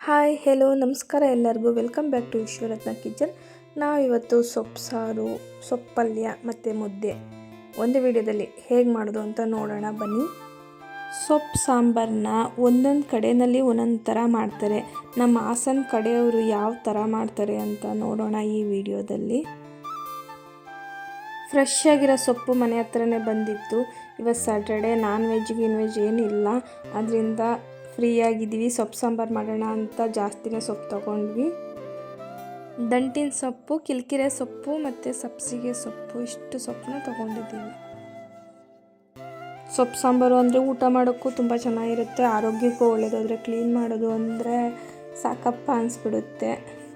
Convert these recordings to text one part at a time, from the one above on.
Hi hello ನಮಸ್ಕಾರ ಎಲ್ಲರಿಗೂ welcome back to ವಿಶ್ವರತ್ನ kitchen. ನಾವಿವತ್ತು ಸೊಪ್ಪು ಸಾರು, ಸೊಪ್ಪು ಪಲ್ಯ ಮತ್ತು ಮುದ್ದೆ ಒಂದು ವಿಡಿಯೋದಲ್ಲಿ ಹೇಗೆ ಮಾಡೋದು ಅಂತ ನೋಡೋಣ ಬನ್ನಿ. ಸೊಪ್ಪು ಸಾಂಬಾರನ್ನ ಒಂದೊಂದು ಕಡೆಯಲ್ಲಿ ಒಂದೊಂದು ಥರ ಮಾಡ್ತಾರೆ. ನಮ್ಮ ಹಾಸನ ಕಡೆಯವರು ಯಾವ ಥರ ಮಾಡ್ತಾರೆ ಅಂತ ನೋಡೋಣ ಈ ವಿಡಿಯೋದಲ್ಲಿ. ಫ್ರೆಶ್ ಆಗಿರೋ ಸೊಪ್ಪು ಮನೆ ಹತ್ರನೇ ಬಂದಿತ್ತು. ಇವತ್ತು ಸ್ಯಾಟರ್ಡೆ, ನಾನ್ ವೆಜ್ ಏನಿಲ್ಲ, ಅದರಿಂದ ಫ್ರೀಯಾಗಿದ್ದೀವಿ. ಸೊಪ್ಪು ಸಾಂಬಾರು ಮಾಡೋಣ ಅಂತ ಜಾಸ್ತಿನೇ ಸೊಪ್ಪು ತೊಗೊಂಡ್ವಿ. ದಂಟಿನ ಸೊಪ್ಪು, ಕಿಲ್ಕಿರೆ ಸೊಪ್ಪು ಮತ್ತು ಸಬ್ಸಿಗೆ ಸೊಪ್ಪು, ಇಷ್ಟು ಸೊಪ್ಪನ್ನ ತೊಗೊಂಡಿದ್ದೀವಿ. ಸೊಪ್ಪು ಸಾಂಬಾರು ಅಂದರೆ ಊಟ ಮಾಡೋಕ್ಕೂ ತುಂಬ ಚೆನ್ನಾಗಿರುತ್ತೆ, ಆರೋಗ್ಯಕ್ಕೂ ಒಳ್ಳೆಯದಾದರೆ ಕ್ಲೀನ್ ಮಾಡೋದು ಅಂದರೆ ಸಾಕಪ್ಪ ಅನಿಸ್ಬಿಡುತ್ತೆ.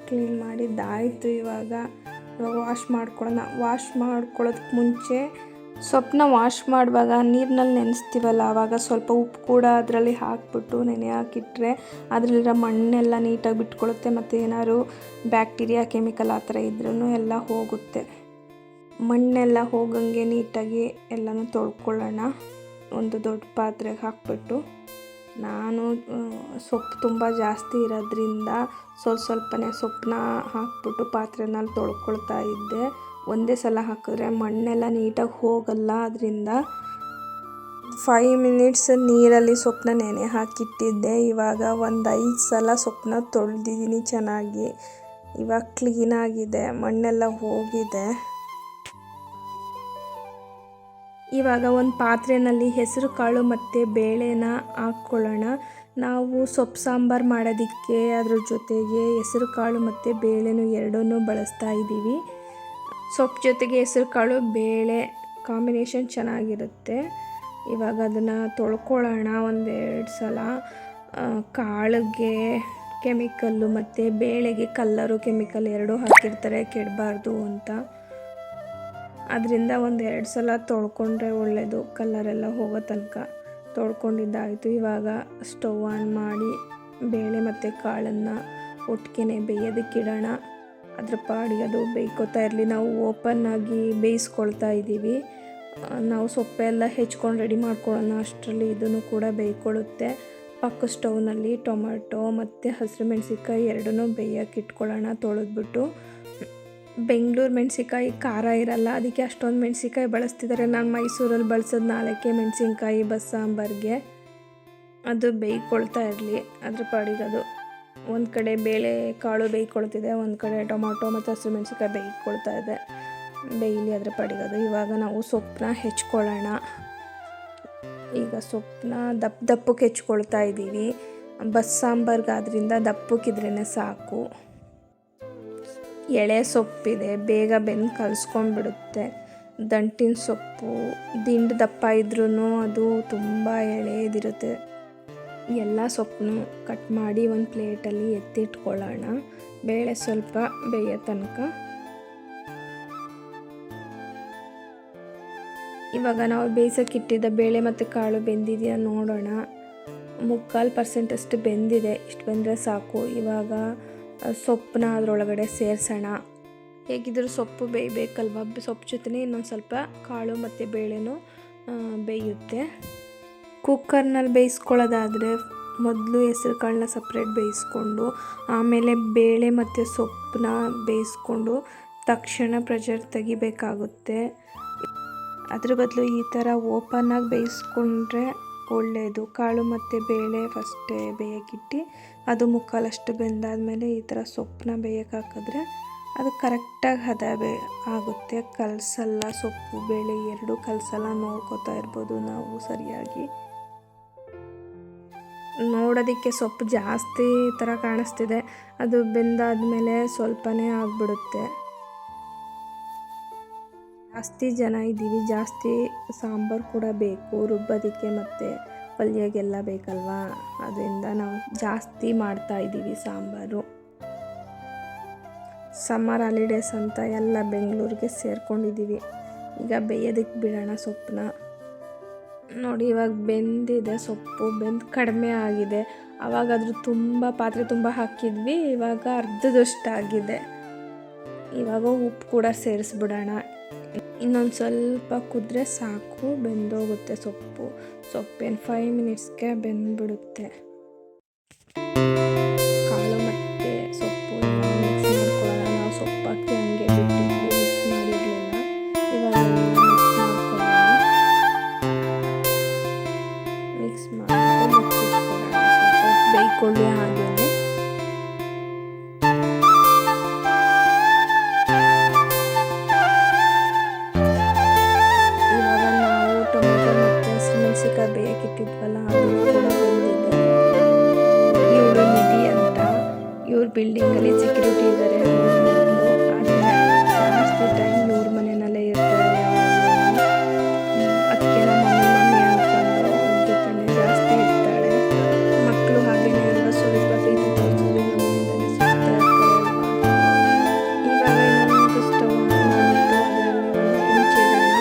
ಕ್ಲೀನ್ ಮಾಡಿದ್ದಾಯಿತು. ಇವಾಗ ವಾಶ್ ಮಾಡ್ಕೊಳ್ಳೋಣ. ವಾಶ್ ಮಾಡ್ಕೊಳ್ಳೋದಕ್ಕೆ ಮುಂಚೆ ಸೊಪ್ಪನ್ನ ವಾಶ್ ಮಾಡುವಾಗ ನೀರಿನಲ್ಲಿ ನೆನೆಸ್ತೀವಲ್ಲ, ಆವಾಗ ಸ್ವಲ್ಪ ಉಪ್ಪು ಕೂಡ ಅದರಲ್ಲಿ ಹಾಕಿಬಿಟ್ಟು ನೆನೆ ಹಾಕಿಟ್ರೆ ಅದರಲ್ಲಿರೋ ಮಣ್ಣೆಲ್ಲ ನೀಟಾಗಿ ಬಿಟ್ಕೊಳ್ಳುತ್ತೆ. ಮತ್ತು ಏನಾದ್ರು ಬ್ಯಾಕ್ಟೀರಿಯಾ, ಕೆಮಿಕಲ್ ಆ ಥರ ಇದ್ರೂ ಎಲ್ಲ ಹೋಗುತ್ತೆ. ಮಣ್ಣೆಲ್ಲ ಹೋಗಂಗೆ ನೀಟಾಗಿ ಎಲ್ಲನೂ ತೊಳ್ಕೊಳ್ಳೋಣ. ಒಂದು ದೊಡ್ಡ ಪಾತ್ರೆಗೆ ಹಾಕಿಬಿಟ್ಟು, ನಾನು ಸೊಪ್ಪು ತುಂಬ ಜಾಸ್ತಿ ಇರೋದ್ರಿಂದ ಸ್ವಲ್ಪನೇ ಸೊಪ್ಪನ್ನ ಹಾಕ್ಬಿಟ್ಟು ಪಾತ್ರೆನಲ್ಲಿ ತೊಳ್ಕೊಳ್ತಾ ಇದ್ದೆ. ಒಂದೇ ಸಲ ಹಾಕಿದ್ರೆ ಮಣ್ಣೆಲ್ಲ ನೀಟಾಗಿ ಹೋಗಲ್ಲ. ಅದರಿಂದ 5 ಮಿನಿಟ್ಸ್ ನೀರಲ್ಲಿ ಸೊಪ್ಪನ್ನ ನೆನೆ ಹಾಕಿಟ್ಟಿದ್ದೆ. ಇವಾಗ ಒಂದು 5 ಸಲ ಸೊಪ್ಪನ್ನ ತೊಳೆದಿದ್ದೀನಿ ಚೆನ್ನಾಗಿ. ಇವಾಗ ಕ್ಲೀನಾಗಿದೆ, ಮಣ್ಣೆಲ್ಲ ಹೋಗಿದೆ. ಇವಾಗ ಒಂದು ಪಾತ್ರೆಯಲ್ಲಿ ಹೆಸರು ಕಾಳು ಮತ್ತು ಬೇಳೆನ ಹಾಕ್ಕೊಳ್ಳೋಣ. ನಾವು ಸೊಪ್ಪು ಸಾಂಬಾರು ಮಾಡೋದಕ್ಕೆ ಅದ್ರ ಜೊತೆಗೆ ಹೆಸರು ಕಾಳು ಮತ್ತು ಬೇಳೆನೂ ಎರಡನ್ನೂ ಬಳಸ್ತಾ ಇದ್ದೀವಿ. ಸೊಪ್ಪು ಜೊತೆಗೆ ಹೆಸರು ಕಾಳು ಬೇಳೆ ಕಾಂಬಿನೇಷನ್ ಚೆನ್ನಾಗಿರುತ್ತೆ. ಇವಾಗ ಅದನ್ನು ತೊಳ್ಕೊಳ್ಳೋಣ 1-2 ಸಲ. ಕಾಳಿಗೆ ಕೆಮಿಕಲ್ಲು ಮತ್ತು ಬೇಳೆಗೆ ಕಲ್ಲರು, ಕೆಮಿಕಲ್ ಎರಡೂ ಹಾಕಿರ್ತಾರೆ ಕೆಡಬಾರ್ದು ಅಂತ. ಅದರಿಂದ 1-2 ಸಲ ತೊಳ್ಕೊಂಡ್ರೆ ಒಳ್ಳೆಯದು, ಕಲ್ಲರೆಲ್ಲ ಹೋಗೋ ತನಕ. ತೊಳ್ಕೊಂಡಿದ್ದಾಯಿತು. ಇವಾಗ ಸ್ಟವ್ ಆನ್ ಮಾಡಿ ಬೇಳೆ ಮತ್ತು ಕಾಳನ್ನು ಒಟ್ಟಿಗೆ ಬೇಯೋದಕ್ಕಿಡೋಣ. ಅದ್ರ ಪಾಡಿಗೆ ಅದು ಬೇಯ್ಕೋತಾ ಇರಲಿ. ನಾವು ಓಪನ್ನಾಗಿ ಬೇಯಿಸ್ಕೊಳ್ತಾ ಇದ್ದೀವಿ. ನಾವು ಸೊಪ್ಪೆಲ್ಲ ಹೆಚ್ಕೊಂಡು ರೆಡಿ ಮಾಡ್ಕೊಳ್ಳೋಣ ಅಷ್ಟರಲ್ಲಿ ಇದನ್ನು ಕೂಡ ಬೇಯ್ಕೊಳ್ಳುತ್ತೆ. ಪಕ್ಕ ಸ್ಟವ್ನಲ್ಲಿ ಟೊಮೆಟೊ ಮತ್ತು ಹಸಿರು ಮೆಣಸಿನ್ಕಾಯಿ ಎರಡನ್ನೂ ಬೇಯೋಕ್ಕೆ ಇಟ್ಕೊಳ್ಳೋಣ ತೊಳೆದ್ಬಿಟ್ಟು. ಬೆಂಗಳೂರು ಮೆಣಸಿನ್ಕಾಯಿ ಖಾರ ಇರಲ್ಲ, ಅದಕ್ಕೆ ಅಷ್ಟೊಂದು ಮೆಣಸಿನ್ಕಾಯಿ ಬಳಸ್ತಿದ್ದಾರೆ. ನಾನು ಮೈಸೂರಲ್ಲಿ ಬಳಸೋದು 4 ಮೆಣಸಿನ್ಕಾಯಿ ಬಸ್ಸಾಂಬಾರಿಗೆ. ಅದು ಬೇಯ್ಕೊಳ್ತಾ ಇರಲಿ ಅದ್ರ ಪಾಡಿಗೆ. ಅದು ಒಂದು ಕಡೆ ಬೇಳೆ ಕಾಳು ಬೇಯ್ಕೊಳ್ತಿದೆ, ಒಂದು ಕಡೆ ಟೊಮಾಟೊ ಮತ್ತು ಹಸಿರು ಮೆಣಸಿನ್ಕಾಯಿ ಬೇಯ್ಕೊಳ್ತಾ ಇದೆ. ಬೇಯಲಿ ಅದ್ರ ಪಾಡಿಗೆ ಅದು. ಇವಾಗ ನಾವು ಸೊಪ್ಪನ್ನ ಹೆಚ್ಕೊಳ್ಳೋಣ. ಈಗ ಸೊಪ್ಪನ್ನ ದಪ್ಪಕ್ಕೆ ಹೆಚ್ಕೊಳ್ತಾ ಇದ್ದೀವಿ. ಬಸ್ಸಾಂಬಾರ್ಗಾದ್ರಿಂದ ದಪ್ಪಕ್ಕಿದ್ರೇ ಸಾಕು. ಎಳೆ ಸೊಪ್ಪಿದೆ, ಬೇಗ ಬೆಂದು ಕಲಿಸ್ಕೊಂಡ್ಬಿಡುತ್ತೆ. ದಂಟಿನ ಸೊಪ್ಪು ದಿಂಡು ದಪ್ಪ ಇದ್ರೂ ಅದು ತುಂಬ ಎಳೆದಿರುತ್ತೆ. ಎಲ್ಲ ಸೊಪ್ಪನ್ನು ಕಟ್ ಮಾಡಿ ಒಂದು ಪ್ಲೇಟಲ್ಲಿ ಎತ್ತಿಟ್ಕೊಳ್ಳೋಣ, ಬೇಳೆ ಸ್ವಲ್ಪ ಬೇಯೋ ತನಕ. ಇವಾಗ ನಾವು ಬೇಯಿಸೋಕ್ಕಿಟ್ಟಿದ್ದ ಬೇಳೆ ಮತ್ತು ಕಾಳು ಬೆಂದಿದೆಯಾ ನೋಡೋಣ. 3/4% ಅಷ್ಟು ಬೆಂದಿದೆ. ಇಷ್ಟು ಬೆಂದರೆ ಸಾಕು. ಇವಾಗ ಸೊಪ್ಪನ್ನ ಅದರೊಳಗಡೆ ಸೇರಿಸೋಣ. ಹೇಗಿದ್ದರೂ ಸೊಪ್ಪು ಬೇಯಬೇಕಲ್ವ, ಸೊಪ್ಪು ಜೊತೆ ಇನ್ನೊಂದು ಸ್ವಲ್ಪ ಕಾಳು ಮತ್ತು ಬೇಳೆನೂ ಬೇಯುತ್ತೆ. ಕುಕ್ಕರ್ನಲ್ಲಿ ಬೇಯಿಸ್ಕೊಳ್ಳೋದಾದರೆ ಮೊದಲು ಹೆಸರು ಕಾಳನ್ನ ಸಪ್ರೇಟ್ ಬೇಯಿಸ್ಕೊಂಡು ಆಮೇಲೆ ಬೇಳೆ ಮತ್ತು ಸೊಪ್ಪನ್ನ ಬೇಯಿಸ್ಕೊಂಡು ತಕ್ಷಣ ಪ್ರೆಷರ್ ತೆಗಿಬೇಕಾಗುತ್ತೆ. ಅದ್ರ ಬದಲು ಈ ಥರ ಓಪನ್ನಾಗಿ ಬೇಯಿಸ್ಕೊಂಡ್ರೆ ಒಳ್ಳೆಯದು. ಕಾಳು ಮತ್ತು ಬೇಳೆ ಫಸ್ಟೇ ಬೇಯಕ್ಕಿಟ್ಟು ಅದು 3/4 ಬೆಂದಾದಮೇಲೆ ಈ ಥರ ಸೊಪ್ಪನ್ನ ಬೇಯಕ್ಕೆ ಹಾಕಿದ್ರೆ ಅದು ಕರೆಕ್ಟಾಗಿ ಹದ ಆಗುತ್ತೆ. ಕಲಸಲ್ಲ, ಸೊಪ್ಪು ಬೇಳೆ ಎರಡೂ ಕಲಸಲ್ಲ. ನೋಡ್ಕೋತಾ ಇರ್ಬೋದು ನಾವು ಸರಿಯಾಗಿ. ನೋಡೋದಕ್ಕೆ ಸೊಪ್ಪು ಜಾಸ್ತಿ ಥರ ಕಾಣಿಸ್ತಿದೆ, ಅದು ಬೆಂದಾದಮೇಲೆ ಸ್ವಲ್ಪನೇ ಆಗಿಬಿಡುತ್ತೆ. ಜಾಸ್ತಿ ಜನ ಇದ್ದೀವಿ, ಜಾಸ್ತಿ ಸಾಂಬಾರು ಕೂಡ ಬೇಕು ರುಬ್ಬೋದಕ್ಕೆ ಮತ್ತು ಪಲ್ಯಗೆಲ್ಲ ಬೇಕಲ್ವಾ, ಅದರಿಂದ ನಾವು ಜಾಸ್ತಿ ಮಾಡ್ತಾ ಇದ್ದೀವಿ ಸಾಂಬಾರು. ಸಮ್ಮರ್ ಹಾಲಿಡೇಸ್ ಅಂತ ಎಲ್ಲ ಬೆಂಗಳೂರಿಗೆ ಸೇರ್ಕೊಂಡಿದ್ದೀವಿ. ಈಗ ಬೇಯೋದಕ್ಕೆ ಬಿಡೋಣ ಸೊಪ್ಪನ್ನ. ನೋಡಿ ಇವಾಗ ಬೆಂದಿದೆ ಸೊಪ್ಪು, ಬೆಂದು ಕಡಿಮೆ ಆಗಿದೆ. ಆವಾಗಾದರೂ ತುಂಬ ಪಾತ್ರೆ ತುಂಬ ಹಾಕಿದ್ವಿ, ಇವಾಗ ಅರ್ಧದಷ್ಟಾಗಿದೆ. ಇವಾಗ ಉಪ್ಪು ಕೂಡ ಸೇರಿಸ್ಬಿಡೋಣ. ಇನ್ನೊಂದು ಸ್ವಲ್ಪ ಕುದ್ರೆ ಸಾಕು, ಬೆಂದೋಗುತ್ತೆ ಸೊಪ್ಪೇನು 5 ಮಿನಿಟ್ಸ್ಗೆ ಬೆಂದ್ಬಿಡುತ್ತೆ. ಇಟ್ಕೊಂಡ್ವಿ ಹಾಗೇನೆ. ಇವಾಗ ನಾವು ಟೊಮೆಟೊ ಮತ್ತು ಹಸಿಮೆಣಸಿಕಾಯಿ ಬೇಯಕ್ಕಿಟ್ಟಿದ್ವಲ್ಲ ಅದು ಕೂಡ ಬೆಂದಿದೆ. ಇವಳು ನಿಧಿ ಅಂತ, ಇವ್ರ ಬಿಲ್ಡಿಂಗಲ್ಲಿ ಸೆಕ್ಯೂರಿಟಿ ಇದ್ದಾರೆ. ಜಾಸ್ತಿ ಟೈಮ್ ಇವ್ರ ಮನೆಯಲ್ಲೇ ಇರ್ತಾರೆ. ಅದಕ್ಕೆ ನಮ್ಮ ಮಮ್ಮಿ ಅಂದ್ಕೊಂಡು ಅವ್ರ ಜೊತೆನೇ ಜಾಸ್ತಿ ಇರ್ತಾಳೆ. ಮಕ್ಕಳು ಹಾಗೇನೆ ಅಲ್ವಾ, ಸ್ವಲ್ಪ ಪ್ರೀತಿ ತೋರಿಸಿದ್ರೆ ನಮ್ಮಿಂದಲೇ ಸಿಗ್ತಾ ಇರ್ತಾರೆ ಅಲ್ವಾ. ಇವಾಗ ಇನ್ನೊಂದು ಸ್ಟವ್ ಆನ್ ಮಾಡಿಬಿಟ್ಟು ಅದರಲ್ಲಿ ಒಂದು ಹೆಂಚಿಡೋಣ.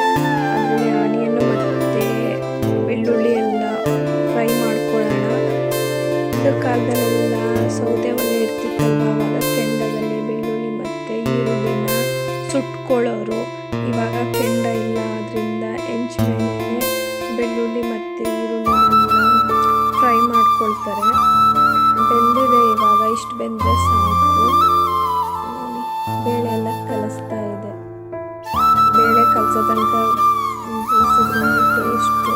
ಅದರಲ್ಲಿ ಆನಿಯನ್ನು ಮತ್ತು ಬೆಳ್ಳುಳ್ಳಿ ಎಲ್ಲ ಫ್ರೈ ಮಾಡ್ಕೊಳ್ಳೋಣ. ಇದು ಕಾಲದಲ್ಲೆಲ್ಲ ಸೌದೆ ಒಲೆ ಇರ್ತಿತ್ತಲ್ವ, ಆವಾಗ ಕೆಂಡದಲ್ಲಿ ಬೆಳ್ಳುಳ್ಳಿ ಮತ್ತು ಈರುಳ್ಳಿನ ಸುಟ್ಕೊಳ್ಳೋರು. ಇವಾಗ ಕೆಂಡ ಇಲ್ಲ, ಅದರಿಂದ ಹೆಂಚು ಮೇಲೆ ಬೆಳ್ಳುಳ್ಳಿ ಮತ್ತು ಈರುಳ್ಳಿನೆಲ್ಲ ಫ್ರೈ ಮಾಡ್ಕೊಳ್ತಾರೆ. ಬೆಂದಿದೆ, ಇವಾಗ ಇಷ್ಟು ಬೆಂದರೆ ಸಾಕು. ನೋಡಿ, ಬೇಳೆ ಎಲ್ಲ ಕಲಿಸ್ತಾ ಇದೆ. ಬೇಳೆ ಕಲಸೋ ತನಕ ಬೇಯಿಸಿದ್ರೆ ಟೇಸ್ಟು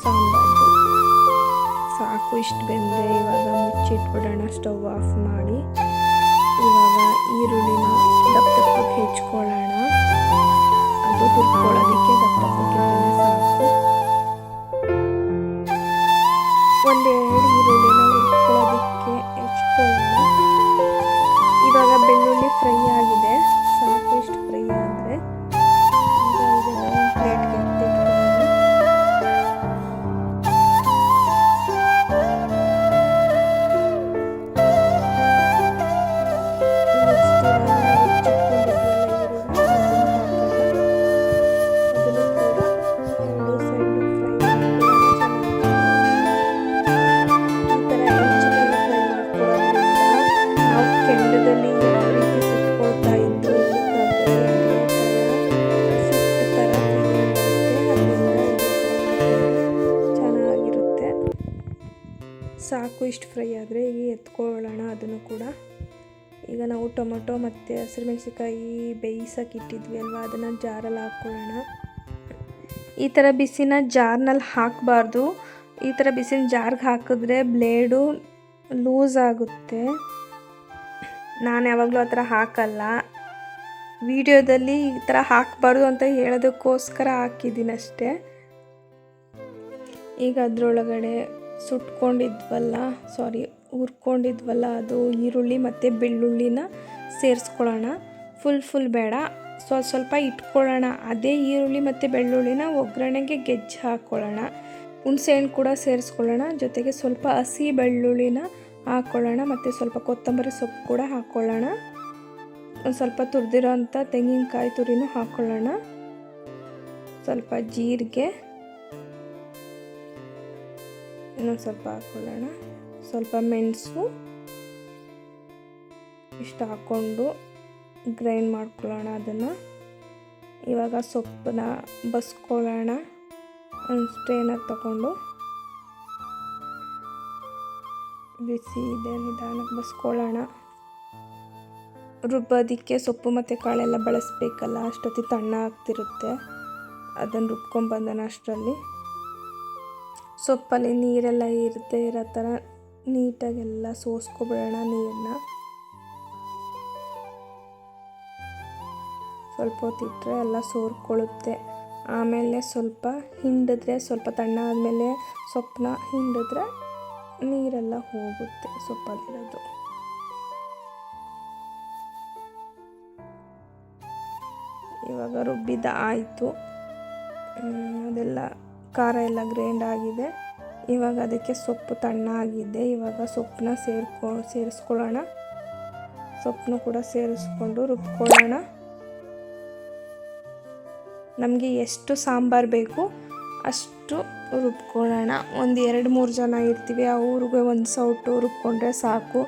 ಸಾಂಬಾರು ಸಾಕು. ಇಷ್ಟು ಬೆಂದರೆ ಇವಾಗ ಮುಚ್ಚಿಟ್ಬಿಡೋಣ, ಸ್ಟವ್ ಆಫ್ ಮಾಡಿ. ಇವಾಗ ಈರುಳ್ಳಿನ ದಪ್ಪ ದಪ್ಪಕ್ಕೆ ಹೆಚ್ಕೊಳ್ಳೋಣ. ಅದು ಹುರ್ಕೊಳ್ಳೋದಕ್ಕೆ ದಪ್ಪ ದಪ್ಪಕ್ಕಿದ್ರೆ ಸಾಕು. ಒಂದೆರಡು ಈರುಳ್ಳಿನ ಹುರ್ಕೊಳ್ಳೋದಕ್ಕೆ ಹೆಚ್ಕೊಳ್ಳೋಣ. ಇವಾಗ ಬೆಳ್ಳುಳ್ಳಿ ಫ್ರೈ ಆಗಿದೆ, ಸಾಕು. ಇಷ್ಟು ಫ್ರೈ ಆದರೆ ಈಗ ಇದನ್ನು ಒಂದು ಪ್ಲೇಟ್ಗೆ ಎತ್ತಿಟ್ಕೊಳ್ಳೋಣ. ಸಾಕು. ಇಷ್ಟು ಫ್ರೈ ಆದರೆ ಈಗ ಎತ್ಕೊಳ್ಳೋಣ ಅದನ್ನು ಕೂಡ. ಈಗ ನಾವು ಟೊಮೆಟೊ ಮತ್ತು ಹಸಿಮೆಣಸಿಕಾಯಿ ಬೇಯಿಸೋಕೆ ಇಟ್ಟಿದ್ವಿ ಅಲ್ವಾ, ಅದನ್ನು ಜಾರಲ್ಲಿ ಹಾಕ್ಕೊಳ್ಳೋಣ. ಈ ಥರ ಬಿಸಿನ ಜಾರ್ನಲ್ಲಿ ಹಾಕಬಾರ್ದು. ಈ ಥರ ಬಿಸಿನ ಜಾರ್ಗೆ ಹಾಕಿದ್ರೆ ಬ್ಲೇಡು ಲೂಸ್ ಆಗುತ್ತೆ. ನಾನು ಯಾವಾಗಲೂ ಆ ಥರ ಹಾಕಲ್ಲ. ವಿಡಿಯೋದಲ್ಲಿ ಈ ಥರ ಹಾಕಬಾರ್ದು ಅಂತ ಹೇಳೋದಕ್ಕೋಸ್ಕರ ಹಾಕಿದ್ದೀನಿ ಅಷ್ಟೇ. ಈಗ ಅದರೊಳಗಡೆ ಹುರ್ಕೊಂಡಿದ್ವಲ್ಲ ಅದು ಈರುಳ್ಳಿ ಮತ್ತು ಬೆಳ್ಳುಳ್ಳಿನ ಸೇರಿಸ್ಕೊಳ್ಳೋಣ. ಫುಲ್ ಬೇಡ, ಸ್ವಲ್ಪ ಇಟ್ಕೊಳ್ಳೋಣ. ಅದೇ ಈರುಳ್ಳಿ ಮತ್ತು ಬೆಳ್ಳುಳ್ಳಿನ ಒಗ್ಗರಣೆಗೆ ಗೆಜ್ಜೆ ಹಾಕ್ಕೊಳ್ಳೋಣ. ಹುಣಸೆಹಣ್ಣು ಕೂಡ ಸೇರಿಸ್ಕೊಳ್ಳೋಣ. ಜೊತೆಗೆ ಸ್ವಲ್ಪ ಹಸಿ ಬೆಳ್ಳುಳ್ಳಿನ ಹಾಕ್ಕೊಳ್ಳೋಣ ಮತ್ತು ಸ್ವಲ್ಪ ಕೊತ್ತಂಬರಿ ಸೊಪ್ಪು ಕೂಡ ಹಾಕ್ಕೊಳ್ಳೋಣ. ಒಂದು ಸ್ವಲ್ಪ ತುರಿದಿರೋ ಅಂಥ ತೆಂಗಿನಕಾಯಿ ತುರಿನೂ ಹಾಕ್ಕೊಳ್ಳೋಣ. ಸ್ವಲ್ಪ ಜೀರಿಗೆ ಇನ್ನೊಂದು ಸ್ವಲ್ಪ ಹಾಕ್ಕೊಳ್ಳೋಣ. ಸ್ವಲ್ಪ ಮೆಣಸು ಇಷ್ಟು ಹಾಕ್ಕೊಂಡು ಗ್ರೈಂಡ್ ಮಾಡ್ಕೊಳ್ಳೋಣ ಅದನ್ನು. ಇವಾಗ ಸೊಪ್ಪನ್ನ ಬಸ್ಕೊಳ್ಳೋಣ. ಒಂದು ಸ್ಟ್ರೈನರ್ ತಗೊಂಡು ಬಿಸಿ ಇದೆ, ನಿಧಾನಕ್ಕೆ ಬಸ್ಕೊಳ್ಳೋಣ. ರುಬ್ಬೋದಕ್ಕೆ ಸೊಪ್ಪು ಮತ್ತು ಕಾಳೆಲ್ಲ ಬಳಸಬೇಕಲ್ಲ, ಅಷ್ಟೊತ್ತಿ ತಣ್ಣ ಆಗ್ತಿರುತ್ತೆ. ಅದನ್ನು ರುಬ್ಕೊಂಡ್ಬಂದನ ಅಷ್ಟರಲ್ಲಿ ಸೊಪ್ಪಲ್ಲಿ ನೀರೆಲ್ಲ ಇರುತ್ತೆ, ಇರೋ ಥರ ನೀಟಾಗೆಲ್ಲ ಸೋಸ್ಕೊಬಿಡೋಣ ನೀರನ್ನ. ಸ್ವಲ್ಪ ಹೊತ್ತಿಟ್ಟರೆ ಎಲ್ಲ ಸೋರ್ಕೊಳ್ಳುತ್ತೆ. ಆಮೇಲೆ ಸ್ವಲ್ಪ ಹಿಂಡಿದ್ರೆ, ಸ್ವಲ್ಪ ತಣ್ಣ ಆದಮೇಲೆ ಸೊಪ್ಪನ್ನ ಹಿಂಡಿದ್ರೆ ನೀರೆಲ್ಲ ಹೋಗುತ್ತೆ ಸೊಪ್ಪಲ್ಲಿರೋದು. ಇವಾಗ ರುಬ್ಬಿದ ಆಯಿತು. ಅದೆಲ್ಲ ಖಾರ ಎಲ್ಲ ಗ್ರೈಂಡ್ ಆಗಿದೆ. ಇವಾಗ ಅದಕ್ಕೆ ಸೊಪ್ಪು ತಣ್ಣ ಆಗಿದೆ. ಇವಾಗ ಸೊಪ್ಪನ್ನ ಸೇರಿಸ್ಕೊಳ್ಳೋಣ. ಸೊಪ್ಪನ್ನು ಕೂಡ ಸೇರಿಸ್ಕೊಂಡು ರುಬ್ಕೊಳ್ಳೋಣ. ನಮಗೆ ಎಷ್ಟು ಸಾಂಬಾರು ಬೇಕು ಅಷ್ಟು ರುಬ್ಕೊಳ್ಳೋಣ. ಒಂದು 2-3 ಜನ ಇರ್ತೀವಿ, ಅವ್ರಿಗೆ ಒಂದು ಸೌಟು ರುಬ್ಕೊಂಡ್ರೆ ಸಾಕು.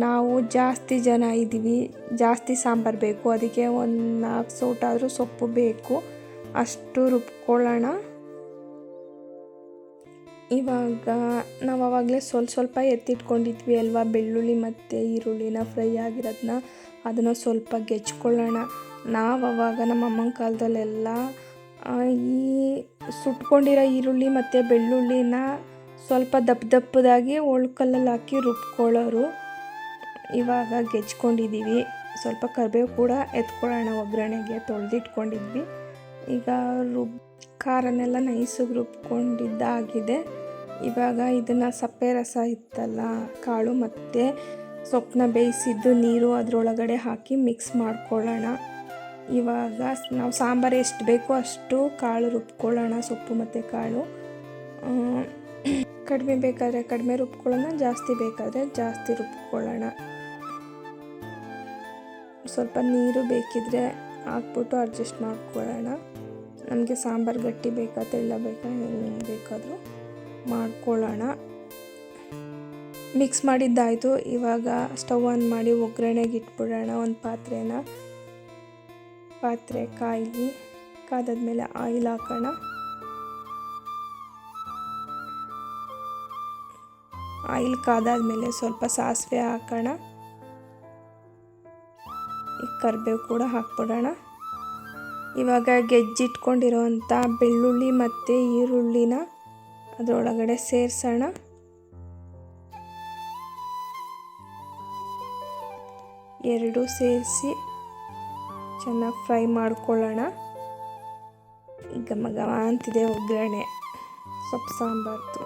ನಾವು ಜಾಸ್ತಿ ಜನ ಇದ್ದೀವಿ, ಜಾಸ್ತಿ ಸಾಂಬಾರು ಬೇಕು, ಅದಕ್ಕೆ ಒಂದು 4 ಸೌಟಾದರೂ ಸೊಪ್ಪು ಬೇಕು. ಅಷ್ಟು ರುಬ್ಕೊಳ್ಳೋಣ. ಇವಾಗ ನಾವು ಆವಾಗಲೇ ಸ್ವಲ್ಪ ಎತ್ತಿಟ್ಕೊಂಡಿದ್ವಿ ಅಲ್ವಾ, ಬೆಳ್ಳುಳ್ಳಿ ಮತ್ತು ಈರುಳ್ಳಿನ ಫ್ರೈ ಆಗಿರೋದನ್ನ, ಅದನ್ನು ಸ್ವಲ್ಪ ಗೆಜ್ಕೊಳ್ಳೋಣ. ನಾವು ಆವಾಗ ನಮ್ಮ ಅಮ್ಮನ ಕಾಲದಲ್ಲೆಲ್ಲ ಈ ಸುಟ್ಕೊಂಡಿರೋ ಈರುಳ್ಳಿ ಮತ್ತು ಬೆಳ್ಳುಳ್ಳಿನ ಸ್ವಲ್ಪ ದಪ್ಪದಾಗಿ ಒಳ್ಕಲ್ಲಲ್ಲಿ ಹಾಕಿ ರುಬ್ಕೊಳ್ಳೋರು. ಇವಾಗ ಗೆಜ್ಕೊಂಡಿದ್ದೀವಿ. ಸ್ವಲ್ಪ ಕರಿಬೇವು ಕೂಡ ಎತ್ಕೊಳ್ಳೋಣ, ಒಗ್ಗರಣೆಗೆ ತೊಳೆದಿಟ್ಕೊಂಡಿದ್ವಿ. ಈಗ ಖಾರನೆಲ್ಲ ನೈಸಾಗಿ ರುಬ್ಕೊಂಡಿದ್ದಾಗಿದೆ. ಇವಾಗ ಇದನ್ನು ಸಪ್ಪೆ ರಸ ಇತ್ತಲ್ಲ, ಕಾಳು ಮತ್ತು ಸೊಪ್ಪನ್ನ ಬೇಯಿಸಿದ್ದು ನೀರು ಅದರೊಳಗಡೆ ಹಾಕಿ ಮಿಕ್ಸ್ ಮಾಡ್ಕೊಳ್ಳೋಣ. ಇವಾಗ ನಾವು ಸಾಂಬಾರು ಎಷ್ಟು ಬೇಕೋ ಅಷ್ಟು ಕಾಳು ರುಬ್ಕೊಳ್ಳೋಣ, ಸೊಪ್ಪು ಮತ್ತು ಕಾಳು. ಕಡಿಮೆ ಬೇಕಾದರೆ ಕಡಿಮೆ ರುಬ್ಕೊಳ್ಳೋಣ, ಜಾಸ್ತಿ ಬೇಕಾದರೆ ಜಾಸ್ತಿ ರುಬ್ಕೊಳ್ಳೋಣ. ಸ್ವಲ್ಪ ನೀರು ಬೇಕಿದ್ರೆ ಹಾಕ್ಬಿಟ್ಟು ಅಡ್ಜಸ್ಟ್ ಮಾಡ್ಕೊಳ್ಳೋಣ. ನಮಗೆ ಸಾಂಬಾರು ಗಟ್ಟಿ ಬೇಕಾ ತೆಳ್ಳ ಬೇಕಾ ಹೆಂಗೆ ಬೇಕಾದರೂ ಮಾಡ್ಕೊಳ್ಳೋಣ. ಮಿಕ್ಸ್ ಮಾಡಿದ್ದಾಯಿತು. ಇವಾಗ ಸ್ಟವ್ ಆನ್ ಮಾಡಿ ಒಗ್ಗರಣೆಗೆ ಇಟ್ಬಿಡೋಣ. ಒಂದು ಪಾತ್ರೆ ಕಾದಾದ್ಮೇಲೆ ಆಯಿಲ್ ಹಾಕೋಣ. ಆಯಿಲ್ ಕಾದಾದ್ಮೇಲೆ ಸ್ವಲ್ಪ ಸಾಸಿವೆ ಹಾಕೋಣ. ಈಗ ಕರಿಬೇವು ಕೂಡ ಹಾಕ್ಬಿಡೋಣ. ಇವಾಗ ಗೆಜ್ಜಿಟ್ಕೊಂಡಿರೋವಂಥ ಬೆಳ್ಳುಳ್ಳಿ ಮತ್ತು ಈರುಳ್ಳಿನ ಅದರೊಳಗಡೆ ಸೇರಿಸೋಣ. ಎರಡು ಸೇರಿಸಿ ಚೆನ್ನಾಗಿ ಫ್ರೈ ಮಾಡ್ಕೊಳ್ಳೋಣ. ಘಮ ಘಮ ಅಂತಿದೆ ಒಗ್ಗರಣೆ ಸೊಪ್ಪು ಸಾಂಬಾರ್ದು.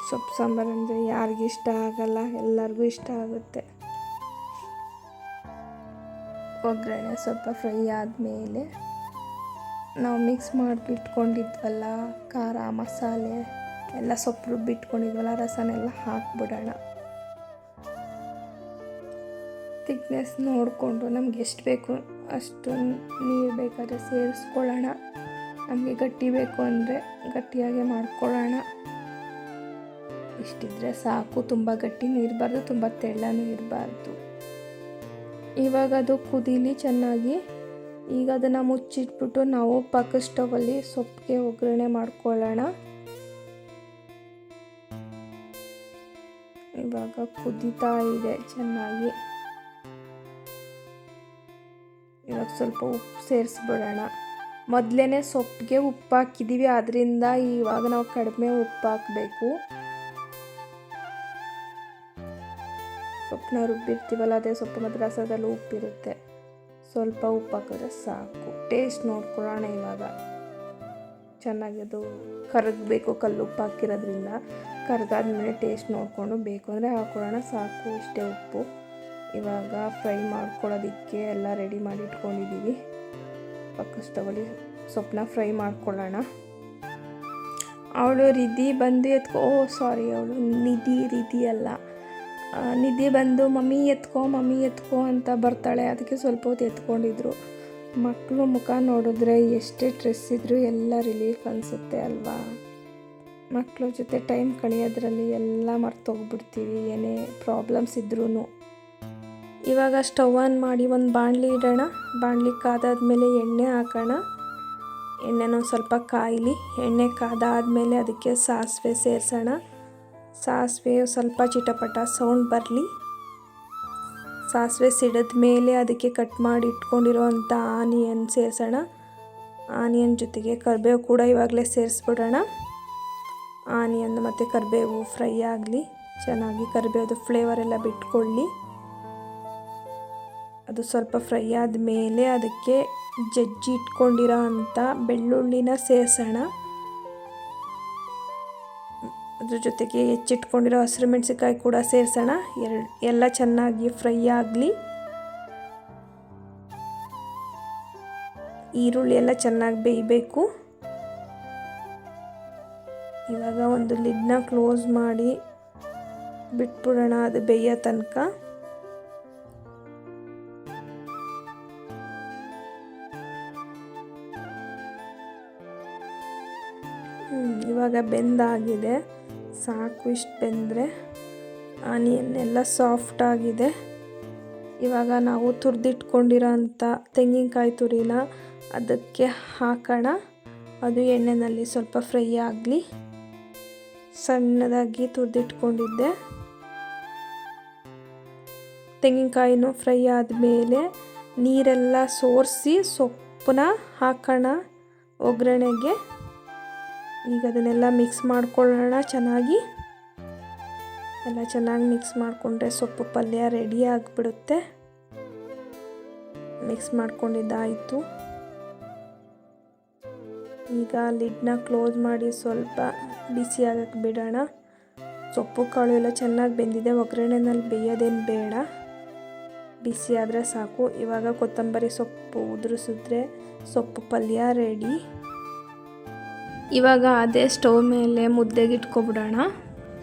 ಸೊಪ್ಪು ಸಾಂಬಾರು ಅಂದರೆ ಯಾರಿಗಿಷ್ಟ ಆಗಲ್ಲ, ಎಲ್ಲರಿಗೂ ಇಷ್ಟ ಆಗುತ್ತೆ. ಒಗ್ಗರಣೆ ಸ್ವಲ್ಪ ಫ್ರೈ ಆದಮೇಲೆ ನಾವು ಮಿಕ್ಸ್ ಮಾಡಿಬಿಟ್ಕೊಂಡಿದ್ವಲ್ಲ ಖಾರ ಮಸಾಲೆ ಎಲ್ಲ ಸೊಪ್ಪು ರುಬ್ಬಿಟ್ಕೊಂಡಿದ್ವಲ್ಲ ರಸನೆಲ್ಲ ಹಾಕ್ಬಿಡೋಣ. ಥಿಕ್ನೆಸ್ ನೋಡಿಕೊಂಡು ನಮ್ಗೆ ಎಷ್ಟು ಬೇಕು ಅಷ್ಟು ನೀರು ಬೇಕಾದರೆ ಸೇರಿಸ್ಕೊಳ್ಳೋಣ. ನಮಗೆ ಗಟ್ಟಿ ಬೇಕು ಅಂದರೆ ಗಟ್ಟಿಯಾಗೆ ಮಾಡ್ಕೊಳ್ಳೋಣ. ಇಷ್ಟಿದ್ರೆ ಸಾಕು, ತುಂಬ ಗಟ್ಟಿನೂ ಇರಬಾರ್ದು, ತುಂಬ ತೆಳ್ಳನೂ ಇರಬಾರ್ದು. ಇವಾಗ ಅದು ಕುದೀಲಿ ಚೆನ್ನಾಗಿ. ಈಗ ಅದನ್ನು ಮುಚ್ಚಿಟ್ಬಿಟ್ಟು ನಾವು ಪಕ್ಕದ ಸ್ಟವಲ್ಲಿ ಸೊಪ್ಪಿಗೆ ಒಗ್ಗರಣೆ ಮಾಡ್ಕೊಳ್ಳೋಣ. ಇವಾಗ ಕುದೀತಾ ಇದೆ ಚೆನ್ನಾಗಿ. ಇವಾಗ ಸ್ವಲ್ಪ ಉಪ್ಪು ಸೇರಿಸ್ಬಿಡೋಣ. ಮೊದಲೇ ಸೊಪ್ಪಿಗೆ ಉಪ್ಪು ಹಾಕಿದ್ದೀವಿ, ಆದ್ದರಿಂದ ಇವಾಗ ನಾವು ಕಡಿಮೆ ಉಪ್ಪು ಹಾಕಬೇಕು. ಸೊಪ್ಪನ್ನ ರುಬ್ಬಿರ್ತೀವಲ್ಲ, ಅದೇ ಸೊಪ್ಪು ಮತ್ತು ರಸದಲ್ಲಿ ಉಪ್ಪಿರುತ್ತೆ. ಸ್ವಲ್ಪ ಉಪ್ಪು ಹಾಕಿದ್ರೆ ಸಾಕು. ಟೇಸ್ಟ್ ನೋಡ್ಕೊಳ್ಳೋಣ. ಇವಾಗ ಚೆನ್ನಾಗಿ ಅದು ಕರಗಬೇಕು, ಕಲ್ಲುಪ್ಪು ಹಾಕಿರೋದ್ರಿಂದ. ಕರಗಾದ್ಮೇಲೆ ಟೇಸ್ಟ್ ನೋಡಿಕೊಂಡು ಬೇಕು ಅಂದರೆ ಹಾಕ್ಕೊಳ್ಳೋಣ. ಸಾಕು, ಇಷ್ಟೇ ಉಪ್ಪು. ಇವಾಗ ಫ್ರೈ ಮಾಡ್ಕೊಳ್ಳೋದಕ್ಕೆ ಎಲ್ಲ ರೆಡಿ ಮಾಡಿ ಇಟ್ಕೊಂಡಿದ್ದೀವಿ. ಪಕ್ಕ ಸ್ಟವಲ್ಲಿ ಸೊಪ್ಪನ್ನ ಫ್ರೈ ಮಾಡ್ಕೊಳ್ಳೋಣ. ಅವಳು ರಿಧಿ ಬಂದು ಅವಳು ನಿಧಿ ಅಲ್ಲ, ನಿಧಿ ಬಂದು ಮಮ್ಮಿ ಎತ್ಕೋ ಅಂತ ಬರ್ತಾಳೆ. ಅದಕ್ಕೆ ಸ್ವಲ್ಪ ಹೊತ್ತು ಎತ್ಕೊಂಡಿದ್ರು. ಮಕ್ಕಳು ಮುಖ ನೋಡಿದ್ರೆ ಎಷ್ಟೇ ಸ್ಟ್ರೆಸ್ ಇದ್ದರೂ ಎಲ್ಲ ರಿಲೀಫ್ ಅನಿಸುತ್ತೆ ಅಲ್ವಾ. ಮಕ್ಕಳ ಜೊತೆ ಟೈಮ್ ಕಳೆಯೋದ್ರಲ್ಲಿ ಎಲ್ಲ ಮರ್ತೋಗ್ಬಿಡ್ತೀವಿ, ಏನೇ ಪ್ರಾಬ್ಲಮ್ಸ್ ಇದ್ರೂ. ಇವಾಗ ಸ್ಟವ್ ಆನ್ ಮಾಡಿ ಒಂದು ಬಾಣಲಿ ಇಡೋಣ. ಬಾಣಲಿ ಕಾದಾದ್ಮೇಲೆ ಎಣ್ಣೆ ಹಾಕೋಣ. ಎಣ್ಣೆನೂ ಸ್ವಲ್ಪ ಕಾಯಲಿ. ಎಣ್ಣೆ ಕಾದಾದ್ಮೇಲೆ ಅದಕ್ಕೆ ಸಾಸಿವೆ ಸೇರಿಸೋಣ. ಸಾಸಿವೆ ಸ್ವಲ್ಪ ಚಿಟಪಟ ಸೌಂಡ್ ಬರಲಿ. ಸಾಸಿವೆ ಸಿಡಿದ ಮೇಲೆ ಅದಕ್ಕೆ ಕಟ್ ಮಾಡಿ ಇಟ್ಕೊಂಡಿರೋವಂಥ ಆನಿಯನ್ ಸೇರಿಸೋಣ. ಆನಿಯನ್ ಜೊತೆಗೆ ಕರಿಬೇವು ಕೂಡ ಇವಾಗಲೇ ಸೇರಿಸ್ಬಿಡೋಣ. ಆನಿಯನ್ ಮತ್ತು ಕರಿಬೇವು ಫ್ರೈ ಆಗಲಿ ಚೆನ್ನಾಗಿ. ಕರಿಬೇವು ಫ್ಲೇವರ್ ಎಲ್ಲ ಬಿಟ್ಕೊಳ್ಳಿ. ಅದು ಸ್ವಲ್ಪ ಫ್ರೈ ಆದಮೇಲೆ ಅದಕ್ಕೆ ಜಜ್ಜಿ ಇಟ್ಕೊಂಡಿರೋ ಅಂಥ ಬೆಳ್ಳುಳ್ಳಿನ ಸೇರಿಸೋಣ. ಅದ್ರ ಜೊತೆಗೆ ಹೆಚ್ಚಿಟ್ಕೊಂಡಿರೋ ಹಸಿರು ಮೆಣಸಿನ್ಕಾಯಿ ಕೂಡ ಸೇರಿಸೋಣ. ಎಲ್ಲ ಚೆನ್ನಾಗಿ ಫ್ರೈ ಆಗಲಿ. ಈರುಳ್ಳಿ ಎಲ್ಲ ಚೆನ್ನಾಗಿ ಬೇಯಬೇಕು. ಇವಾಗ ಒಂದು ಲಿಡ್ನ ಕ್ಲೋಸ್ ಮಾಡಿ ಬಿಟ್ಬಿಡೋಣ, ಅದು ಬೇಯೋ ತನಕ. ಇವಾಗ ಬೆಂದಾಗಿದೆ, ಸಾಕು. ಇಷ್ಟು ಬೆಂದರೆ ಆನಿಯನ್ ಎಲ್ಲ ಸಾಫ್ಟ್ ಆಗಿದೆ. ಇವಾಗ ನಾವು ತುರಿದಿಟ್ಕೊಂಡಿರೋ ಅಂಥ ತೆಂಗಿನಕಾಯಿ ತುರಿನ ಅದಕ್ಕೆ ಹಾಕೋಣ. ಅದು ಎಣ್ಣೆಯಲ್ಲಿ ಸ್ವಲ್ಪ ಫ್ರೈ ಆಗಲಿ. ಸಣ್ಣದಾಗಿ ತುರಿದಿಟ್ಕೊಂಡಿದ್ದೆ ತೆಂಗಿನಕಾಯಿನೂ ಫ್ರೈ ಆದಮೇಲೆ ನೀರೆಲ್ಲ ಸೋರಿಸಿ ಸೊಪ್ಪನ್ನ ಹಾಕೋಣ ಒಗ್ಗರಣೆಗೆ. ಈಗ ಅದನ್ನೆಲ್ಲ ಮಿಕ್ಸ್ ಮಾಡ್ಕೊಳ್ಳೋಣ ಚೆನ್ನಾಗಿ. ಎಲ್ಲ ಚೆನ್ನಾಗಿ ಮಿಕ್ಸ್ ಮಾಡಿಕೊಂಡ್ರೆ ಸೊಪ್ಪು ಪಲ್ಯ ರೆಡಿ ಆಗಿಬಿಡುತ್ತೆ. ಮಿಕ್ಸ್ ಮಾಡ್ಕೊಂಡಿದ್ದಾಯಿತು. ಈಗ ಲಿಡ್ನ ಕ್ಲೋಸ್ ಮಾಡಿ ಸ್ವಲ್ಪ ಬಿಸಿ ಆಗಕ್ಕೆ ಬಿಡೋಣ. ಸೊಪ್ಪು ಕಾಳು ಎಲ್ಲ ಚೆನ್ನಾಗಿ ಬೆಂದಿದೆ. ಒಗ್ಗರಣೆನಲ್ಲಿ ಬೇಯೋದೇನು ಬೇಡ, ಬಿಸಿ ಆದರೆ ಸಾಕು. ಇವಾಗ ಕೊತ್ತಂಬರಿ ಸೊಪ್ಪು ಉದುರಿಸಿದ್ರೆ ಸೊಪ್ಪು ಪಲ್ಯ ರೆಡಿ. ಇವಾಗ ಅದೇ ಸ್ಟವ್ ಮೇಲೆ ಮುದ್ದೆಗೆ ಇಟ್ಕೊಬಿಡೋಣ.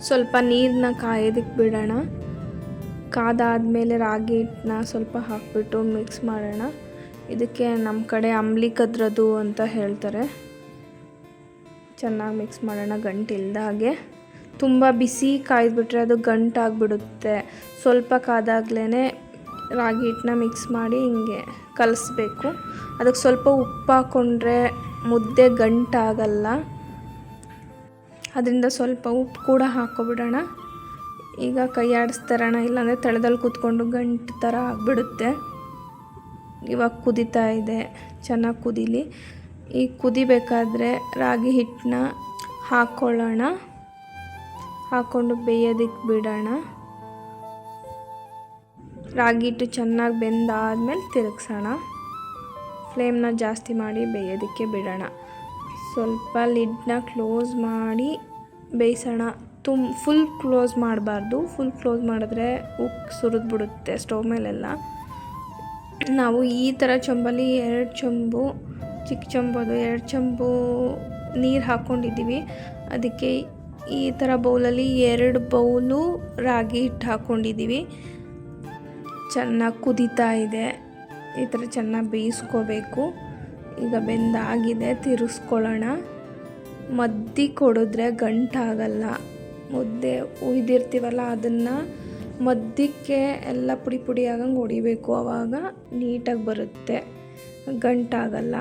ಸ್ವಲ್ಪ ನೀರನ್ನ ಕಾಯೋದಕ್ಕೆ ಬಿಡೋಣ. ಕಾದಾದಮೇಲೆ ರಾಗಿ ಹಿಟ್ಟನ್ನ ಸ್ವಲ್ಪ ಹಾಕಿಬಿಟ್ಟು ಮಿಕ್ಸ್ ಮಾಡೋಣ. ಇದಕ್ಕೆ ನಮ್ಮ ಕಡೆ ಅಂಬ್ಲಿ ಕದ್ರದು ಅಂತ ಹೇಳ್ತಾರೆ. ಚೆನ್ನಾಗಿ ಮಿಕ್ಸ್ ಮಾಡೋಣ ಗಂಟಿಲ್ದಾಗೆ. ತುಂಬ ಬಿಸಿ ಕಾಯ್ದುಬಿಟ್ರೆ ಅದು ಗಂಟಾಗಿಬಿಡುತ್ತೆ. ಸ್ವಲ್ಪ ಕಾದಾಗಲೇ ರಾಗಿ ಹಿಟ್ಟನ್ನ ಮಿಕ್ಸ್ ಮಾಡಿ ಹಿಂಗೆ ಕಲಿಸ್ಬೇಕು. ಅದಕ್ಕೆ ಸ್ವಲ್ಪ ಉಪ್ಪು ಹಾಕ್ಕೊಂಡ್ರೆ ಮುದ್ದೆ ಗಂಟಾಗಲ್ಲ. ಅದರಿಂದ ಸ್ವಲ್ಪ ಉಪ್ಪು ಕೂಡ ಹಾಕ್ಕೊಬಿಡೋಣ. ಈಗ ಕೈ ಆಡಿಸ್ತಾರಣ, ಇಲ್ಲಾಂದರೆ ತಳದಲ್ಲಿ ಕೂತ್ಕೊಂಡು ಗಂಟು ಥರ ಆಗಿಬಿಡುತ್ತೆ. ಇವಾಗ ಕುದೀತಾ ಇದೆ, ಚೆನ್ನಾಗಿ ಕುದೀಲಿ. ಈಗ ಕುದಿಬೇಕಾದ್ರೆ ರಾಗಿ ಹಿಟ್ಟನ್ನ ಹಾಕ್ಕೊಳ್ಳೋಣ. ಹಾಕ್ಕೊಂಡು ಬೇಯೋದಕ್ಕೆ ಬಿಡೋಣ. ರಾಗಿ ಹಿಟ್ಟು ಚೆನ್ನಾಗಿ ಬೆಂದಾದ್ಮೇಲೆ ತಿರುಗಿಸೋಣ. ಫ್ಲೇಮ್ನ ಜಾಸ್ತಿ ಮಾಡಿ ಬೇಯೋದಕ್ಕೆ ಬಿಡೋಣ. ಸ್ವಲ್ಪ ಲಿಡ್ನ ಕ್ಲೋಸ್ ಮಾಡಿ ಬೇಯಿಸೋಣ. ಫುಲ್ ಕ್ಲೋಸ್ ಮಾಡಬಾರ್ದು. ಫುಲ್ ಕ್ಲೋಸ್ ಮಾಡಿದ್ರೆ ಉಪ್ಪು ಸುರಿದ್ಬಿಡುತ್ತೆ ಸ್ಟವ್ ಮೇಲೆಲ್ಲ. ನಾವು ಈ ಥರ ಚೊಂಬಲ್ಲಿ 2 ಚೊಂಬು, ಚಿಕ್ಕ ಚೊಂಬದು 2 ಚೊಂಬು ನೀರು ಹಾಕ್ಕೊಂಡಿದ್ದೀವಿ. ಅದಕ್ಕೆ ಈ ಥರ ಬೌಲಲ್ಲಿ 2 ಬೌಲು ರಾಗಿ ಹಿಟ್ಟು ಹಾಕ್ಕೊಂಡಿದ್ದೀವಿ. ಚೆನ್ನಾಗಿ ಕುದೀತಾ ಇದೆ. ಈ ಥರ ಚೆನ್ನಾಗಿ ಬೇಯಿಸ್ಕೋಬೇಕು. ಈಗ ಬೆಂದಾಗಿದೆ, ತಿರುಗಿಸ್ಕೊಳ್ಳೋಣ. ಮದ್ದಿ ಕೊಡಿದ್ರೆ ಗಂಟಾಗಲ್ಲ. ಮುದ್ದೆ ಉಯ್ದಿರ್ತೀವಲ್ಲ ಅದನ್ನು ಮಧ್ಯಕ್ಕೆ ಎಲ್ಲ ಪುಡಿ ಪುಡಿ ಆಗಂಗೆ ಹೊಡಿಬೇಕು. ಆವಾಗ ನೀಟಾಗಿ ಬರುತ್ತೆ, ಗಂಟಾಗಲ್ಲ.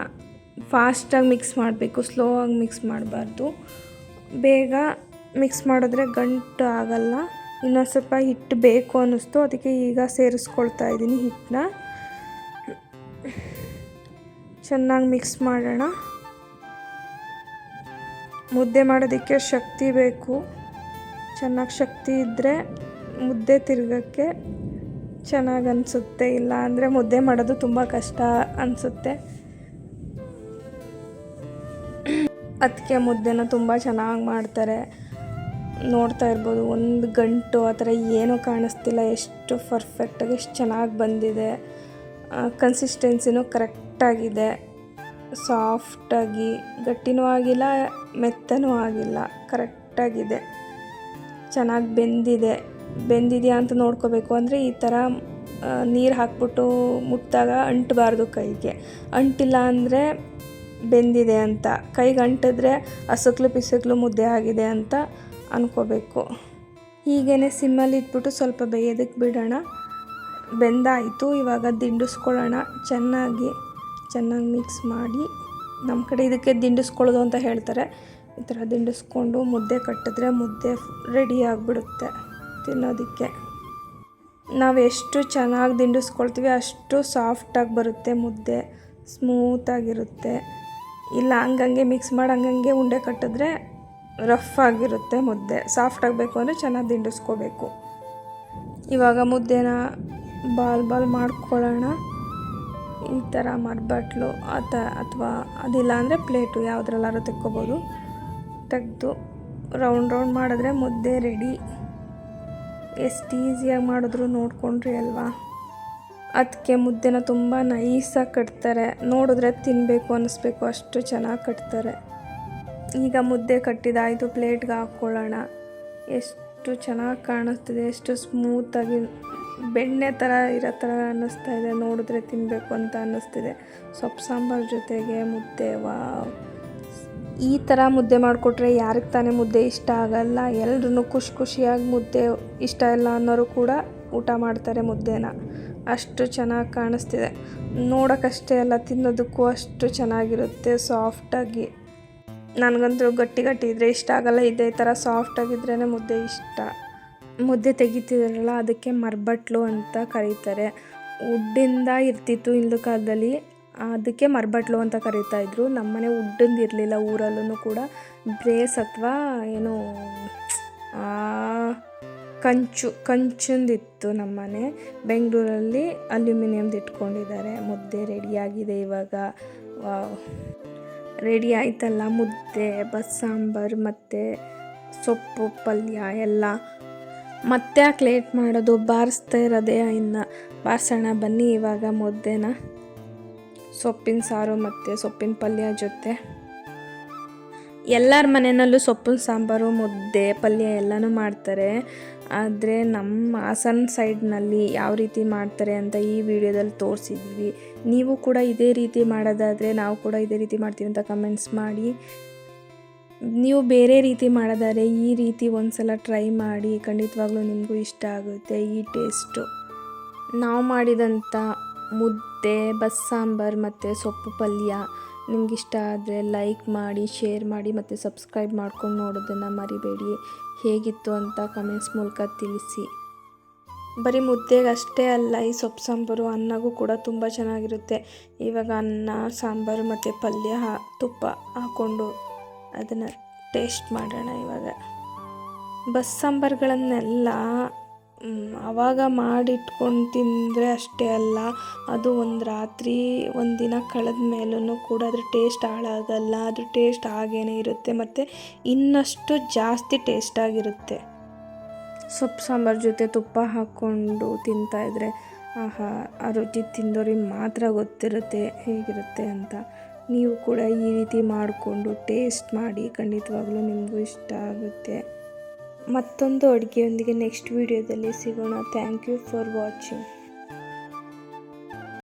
ಫಾಸ್ಟಾಗಿ ಮಿಕ್ಸ್ ಮಾಡಬೇಕು, ಸ್ಲೋ ಆಗಿ ಮಿಕ್ಸ್ ಮಾಡಬಾರ್ದು. ಬೇಗ ಮಿಕ್ಸ್ ಮಾಡಿದ್ರೆ ಗಂಟು ಆಗಲ್ಲ. ಇನ್ನೊಂದು ಸ್ವಲ್ಪ ಹಿಟ್ಟು ಬೇಕು ಅನ್ನಿಸ್ತು, ಅದಕ್ಕೆ ಈಗ ಸೇರಿಸ್ಕೊಳ್ತಾ ಇದ್ದೀನಿ ಹಿಟ್ಟನ್ನ. ಚೆನ್ನಾಗಿ ಮಿಕ್ಸ್ ಮಾಡೋಣ. ಮುದ್ದೆ ಮಾಡೋದಕ್ಕೆ ಶಕ್ತಿ ಬೇಕು. ಚೆನ್ನಾಗಿ ಶಕ್ತಿ ಇದ್ದರೆ ಮುದ್ದೆ ತಿರ್ಗೋಕ್ಕೆ ಚೆನ್ನಾಗಿ ಅನಿಸುತ್ತೆ. ಇಲ್ಲ ಅಂದರೆ ಮುದ್ದೆ ಮಾಡೋದು ತುಂಬ ಕಷ್ಟ ಅನಿಸುತ್ತೆ. ಅದಕ್ಕೆ ಮುದ್ದೆನ ತುಂಬ ಚೆನ್ನಾಗಿ ಮಾಡ್ತಾರೆ. ನೋಡ್ತಾ ಇರ್ಬೋದು, ಒಂದು ಗಂಟು ಆ ಥರ ಏನೂ ಕಾಣಿಸ್ತಿಲ್ಲ. ಎಷ್ಟು ಪರ್ಫೆಕ್ಟಾಗಿ ಎಷ್ಟು ಚೆನ್ನಾಗಿ ಬಂದಿದೆ. ಕನ್ಸಿಸ್ಟೆನ್ಸಿನೂ ಕರೆಕ್ಟಾಗಿದೆ. ಸಾಫ್ಟಾಗಿ, ಗಟ್ಟಿನೂ ಆಗಿಲ್ಲ, ಮೆತ್ತನೂ ಆಗಿಲ್ಲ, ಕರೆಕ್ಟಾಗಿದೆ. ಚೆನ್ನಾಗಿ ಬೆಂದಿದೆಯಾ ಅಂತ ನೋಡ್ಕೋಬೇಕು. ಅಂದರೆ ಈ ಥರ ನೀರು ಹಾಕ್ಬಿಟ್ಟು ಮುಟ್ಟಿದಾಗ ಅಂಟಬಾರ್ದು ಕೈಗೆ. ಅಂಟಿಲ್ಲ ಅಂದರೆ ಬೆಂದಿದೆ ಅಂತ. ಕೈಗೆ ಅಂಟಿದ್ರೆ ಹಸಕ್ಲು ಪಿಸಕ್ಲು ಮುದ್ದೆ ಆಗಿದೆ ಅಂತ ಅಂದ್ಕೋಬೇಕು. ಹೀಗೇ ಸಿಮ್ಮಲ್ಲಿ ಇಟ್ಬಿಟ್ಟು ಸ್ವಲ್ಪ ಬೇಯೋದಕ್ಕೆ ಬಿಡೋಣ. ಬೆಂದಾಯಿತು. ಇವಾಗ ದಿಂಡಿಸ್ಕೊಳ್ಳೋಣ. ಚೆನ್ನಾಗಿ ಮಿಕ್ಸ್ ಮಾಡಿ. ನಮ್ಮ ಕಡೆ ಇದಕ್ಕೆ ದಿಂಡಿಸ್ಕೊಳ್ಳೋದು ಅಂತ ಹೇಳ್ತಾರೆ. ಈ ಥರ ದಿಂಡಿಸ್ಕೊಂಡು ಮುದ್ದೆ ಕಟ್ಟಿದ್ರೆ ಮುದ್ದೆ ರೆಡಿ ಆಗಿಬಿಡುತ್ತೆ ತಿನ್ನೋದಕ್ಕೆ. ನಾವು ಎಷ್ಟು ಚೆನ್ನಾಗಿ ದಿಂಡಿಸ್ಕೊಳ್ತೀವಿ ಅಷ್ಟು ಸಾಫ್ಟಾಗಿ ಬರುತ್ತೆ ಮುದ್ದೆ, ಸ್ಮೂತಾಗಿರುತ್ತೆ. ಇಲ್ಲ ಹಂಗಂಗೆ ಮಿಕ್ಸ್ ಮಾಡಿ ಹಂಗಂಗೆ ಉಂಡೆ ಕಟ್ಟಿದ್ರೆ ರಫ್ ಆಗಿರುತ್ತೆ ಮುದ್ದೆ. ಸಾಫ್ಟ್ ಆಗಬೇಕು ಅಂದರೆ ಚೆನ್ನಾಗಿ ದಿಂಡಿಸ್ಕೋಬೇಕು. ಇವಾಗ ಮುದ್ದೆನ ಬಾಲ್ ಮಾಡ್ಕೊಳ್ಳೋಣ. ಈ ಥರ ಮರಬಟ್ಲು ಅಥವಾ ಅದಿಲ್ಲ ಅಂದರೆ ಪ್ಲೇಟು ಯಾವುದ್ರಲ್ಲಾದ್ರೂ ತೆಕ್ಕೋಬೋದು. ತೆಗೆದು ರೌಂಡ್ ಮಾಡಿದ್ರೆ ಮುದ್ದೆ ರೆಡಿ. ಎಷ್ಟು ಈಸಿಯಾಗಿ ಮಾಡಿದ್ರು ನೋಡ್ಕೊಂಡ್ರಿ ಅಲ್ವಾ. ಅದಕ್ಕೆ ಮುದ್ದೆನ ತುಂಬ ನೈಸಾಗಿ ಕಟ್ತಾರೆ. ನೋಡಿದ್ರೆ ತಿನ್ನಬೇಕು ಅನ್ನಿಸ್ಬೇಕು, ಅಷ್ಟು ಚೆನ್ನಾಗಿ ಕಟ್ತಾರೆ. ಈಗ ಮುದ್ದೆ ಕಟ್ಟಿದಾಯಿತು. ಪ್ಲೇಟ್ಗೆ ಹಾಕ್ಕೊಳ್ಳೋಣ. ಎಷ್ಟು ಚೆನ್ನಾಗಿ ಕಾಣಿಸ್ತಿದೆ, ಎಷ್ಟು ಸ್ಮೂತಾಗಿ ಬೆಣ್ಣೆ ಥರ ಇರೋ ಥರ ಅನ್ನಿಸ್ತಾ ಇದೆ. ನೋಡಿದ್ರೆ ತಿನ್ನಬೇಕು ಅಂತ ಅನ್ನಿಸ್ತಿದೆ. ಸೊಪ್ಪು ಸಾಂಬಾರು ಜೊತೆಗೆ ಮುದ್ದೆ. ಈ ಥರ ಮುದ್ದೆ ಮಾಡಿಕೊಟ್ರೆ ಯಾರಿಗೆ ತಾನೇ ಮುದ್ದೆ ಇಷ್ಟ ಆಗಲ್ಲ. ಎಲ್ರೂ ಖುಷಿಯಾಗಿ ಮುದ್ದೆ ಇಷ್ಟ ಇಲ್ಲ ಅನ್ನೋರು ಕೂಡ ಊಟ ಮಾಡ್ತಾರೆ ಮುದ್ದೆನ. ಅಷ್ಟು ಚೆನ್ನಾಗಿ ಕಾಣಿಸ್ತಿದೆ. ನೋಡೋಕ್ಕಷ್ಟೇ ಅಲ್ಲ, ತಿನ್ನೋದಕ್ಕೂ ಅಷ್ಟು ಚೆನ್ನಾಗಿರುತ್ತೆ ಸಾಫ್ಟಾಗಿ. ನನಗಂತೂ ಗಟ್ಟಿ ಇದ್ದರೆ ಇಷ್ಟ ಆಗಲ್ಲ. ಇದೇ ಥರ ಸಾಫ್ಟಾಗಿದ್ರೇ ಮುದ್ದೆ ಇಷ್ಟ. ಮುದ್ದೆ ತೆಗಿತಿದ್ರಲ್ಲ ಅದಕ್ಕೆ ಮರಬಟ್ಲು ಅಂತ ಕರೀತಾರೆ. ಉಡ್ಡಿಂದ ಇರ್ತಿತ್ತು ಹಿಂದಿನ ಕಾಲದಲ್ಲಿ. ಅದಕ್ಕೆ ಮರಬಟ್ಲು ಅಂತ ಕರೀತಾಯಿದ್ರು. ನಮ್ಮನೆ ಉಡ್ಡಂದು ಇರಲಿಲ್ಲ ಊರಲ್ಲೂ ಕೂಡ, ಬ್ರೇಸ್ ಅಥವಾ ಏನೋ ಕಂಚಂದಿತ್ತು ನಮ್ಮನೆ. ಬೆಂಗಳೂರಲ್ಲಿ ಅಲ್ಯೂಮಿನಿಯಮ್ದು ಇಟ್ಕೊಂಡಿದ್ದಾರೆ. ಮುದ್ದೆ ರೆಡಿಯಾಗಿದೆ ಇವಾಗ. ರೆಡಿ ಆಯ್ತಲ್ಲ ಮುದ್ದೆ, ಬಸ್ಸಾಂಬಾರು ಮತ್ತು ಸೊಪ್ಪು ಪಲ್ಯ ಎಲ್ಲ. ಮತ್ತೆ ಯಾಕೆ ಲೇಟ್ ಮಾಡೋದು, ಬಾರಿಸ್ತಾ ಇರೋದೇ ಇನ್ನು. ಬಾರಿಸೋಣ ಬನ್ನಿ ಇವಾಗ ಮುದ್ದೆನ. ಸೊಪ್ಪಿನ ಸಾರು ಮತ್ತು ಸೊಪ್ಪಿನ ಪಲ್ಯ ಜೊತೆ. ಎಲ್ಲರ ಮನೆಯಲ್ಲೂ ಸೊಪ್ಪಿನ ಸಾಂಬಾರು, ಮುದ್ದೆ, ಪಲ್ಯ ಎಲ್ಲನೂ ಮಾಡ್ತಾರೆ. ಆದರೆ ನಮ್ಮ ಹಾಸನ ಸೈಡ್ನಲ್ಲಿ ಯಾವ ರೀತಿ ಮಾಡ್ತಾರೆ ಅಂತ ಈ ವಿಡಿಯೋದಲ್ಲಿ ತೋರಿಸಿದ್ದೀವಿ. ನೀವು ಕೂಡ ಇದೇ ರೀತಿ ಮಾಡೋದಾದರೆ ನಾವು ಕೂಡ ಇದೇ ರೀತಿ ಮಾಡ್ತೀವಿ ಅಂತ ಕಮೆಂಟ್ಸ್ ಮಾಡಿ. ನೀವು ಬೇರೆ ರೀತಿ ಮಾಡೋದಾದರೆ ಈ ರೀತಿ ಒಂದು ಸಲ ಟ್ರೈ ಮಾಡಿ, ಖಂಡಿತವಾಗ್ಲೂ ನಿಮಗೂ ಇಷ್ಟ ಆಗುತ್ತೆ ಈ ಟೇಸ್ಟು. ನಾವು ಮಾಡಿದಂಥ ಮುದ್ದೆ, ಬಸ್ಸಾಂಬಾರು ಮತ್ತು ಸೊಪ್ಪು ಪಲ್ಯ ನಿಮಗಿಷ್ಟ ಆದರೆ ಲೈಕ್ ಮಾಡಿ, ಶೇರ್ ಮಾಡಿ ಮತ್ತು ಸಬ್ಸ್ಕ್ರೈಬ್ ಮಾಡ್ಕೊಂಡು ನೋಡೋದನ್ನು ಮರಿಬೇಡಿ. ಹೇಗಿತ್ತು ಅಂತ ಕಮೆಂಟ್ಸ್ ಮೂಲಕ ತಿಳಿಸಿ. ಬರೀ ಮುದ್ದೆಗೆ ಅಷ್ಟೇ ಅಲ್ಲ, ಈ ಸೊಪ್ಪು ಸಾಂಬಾರು ಅನ್ನಗೂ ಕೂಡ ತುಂಬ ಚೆನ್ನಾಗಿರುತ್ತೆ. ಇವಾಗ ಅನ್ನ, ಸಾಂಬಾರು ಮತ್ತು ಪಲ್ಯ ತುಪ್ಪ ಹಾಕ್ಕೊಂಡು ಅದನ್ನು ಟೇಸ್ಟ್ ಮಾಡೋಣ ಇವಾಗ. ಬಸ್ಸಾಂಬಾರುಗಳನ್ನೆಲ್ಲ ಆವಾಗ ಮಾಡಿಟ್ಕೊಂಡು ತಿಂದರೆ ಅಷ್ಟೇ ಅಲ್ಲ, ಅದು ಒಂದು ರಾತ್ರಿ ಒಂದಿನ ಕಳೆದ ಮೇಲೂ ಕೂಡ ಅದ್ರ ಟೇಸ್ಟ್ ಹಾಳಾಗಲ್ಲ. ಅದ್ರ ಟೇಸ್ಟ್ ಹಾಗೇ ಇರುತ್ತೆ ಮತ್ತು ಇನ್ನಷ್ಟು ಜಾಸ್ತಿ ಟೇಸ್ಟಾಗಿರುತ್ತೆ. ಸೊಪ್ಪು ಸಾಂಬಾರು ಜೊತೆ ತುಪ್ಪ ಹಾಕ್ಕೊಂಡು ತಿಂತಾಯಿದ್ರೆ ಆಹಾ, ಆ ರುಚಿ ತಿಂದೋರಿಗೆ ಮಾತ್ರ ಗೊತ್ತಿರುತ್ತೆ ಹೇಗಿರುತ್ತೆ ಅಂತ. ನೀವು ಕೂಡ ಈ ರೀತಿ ಮಾಡಿಕೊಂಡು ಟೇಸ್ಟ್ ಮಾಡಿ, ಖಂಡಿತವಾಗ್ಲೂ ನಿಮಗೂ ಇಷ್ಟ ಆಗುತ್ತೆ. ಮತ್ತೊಂದು ಅಡುಗೆಯೊಂದಿಗೆ ನೆಕ್ಸ್ಟ್ ವಿಡಿಯೋದಲ್ಲಿ ಸಿಗೋಣ. Thank you for watching.